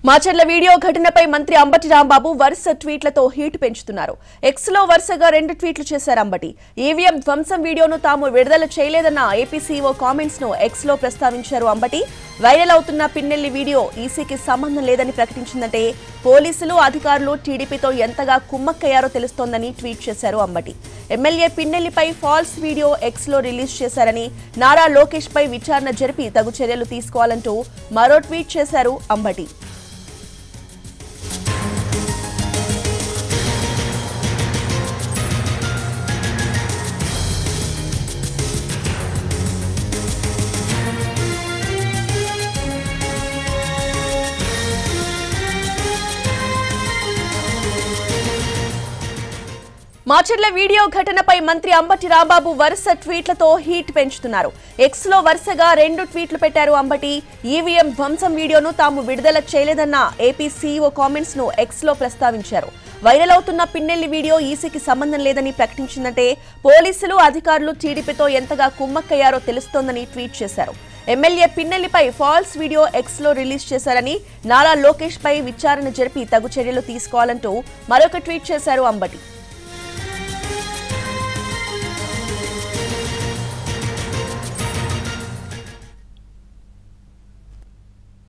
Macherla video ఘటనపై మంత్రి అంబటి రాంబాబు వరుస ట్వీట్లతో హీట్ పెంచుతున్నారు. ఎక్స్ లో వరుసగా 2 ట్వీట్లు చేశారు అంబటి. ఈవీఎం ధ్వంసం వీడియోను తాము విడుదల చేయలేదన్న ఏపీ సీఈఓ కామెంట్స్ ను ఎక్స్ లో ప్రస్తావించారు అంబటి. వైరల్ అవుతున్న పిన్నెల్లి వీడియో ఈసీకి సంబంధం లేదని ప్రకటించిందంటే పోలీసులు అధికారులు టీడీపీతో ఎంతగా కుమ్మక్కయ్యారో తెలుస్తోందని ట్వీట్ చేశారు అంబటి. ఎమ్మెల్యే పిన్నెల్లిపై ఫాల్స్ వీడియో ఎక్స్ లో రిలీజ్ చేశారని, నారా లోకేష్ పై విచారణ జరిపి తగు చర్యలు తీసుకోవాలంటూ మరో ట్వీట్ చేశారు అంబటి. మాచర్ల వీడియో ఘటనపై మంత్రి అంబటి రాంబాబు వరుస ట్వీట్లతో హీట్ పెంచుతున్నారు. ఎక్స్ లో వరుసగా 2 ట్వీట్లు పెట్టారు అంబటి. ఈవీఎం ధ్వంసం వీడియోను తాము విడుదల చేయలేదన్న ఏపీ సీఈఓ కామెంట్స్ ను ఎక్స్ లో ప్రస్తావించారు. వైరల్ అవుతున్న పిన్నెల్లి వీడియో ఈసీకి సంబంధం లేదని ప్రకటించిందంటే పోలీసులు అధికారులు టీడీపీతో ఎంతగా కుమ్మక్కయ్యారో తెలుస్తోందని ట్వీట్ చేశారు. ఎమ్మెల్యే పిన్నెల్లిపై ఫాల్స్ వీడియో ఎక్స్ లో రిలీజ్ చేశారని, నారా లోకేష్ పై విచారణ జరిపి తగు చర్యలు తీసుకోవాలంటూ మరొక ట్వీట్ చేశారు అంబటి.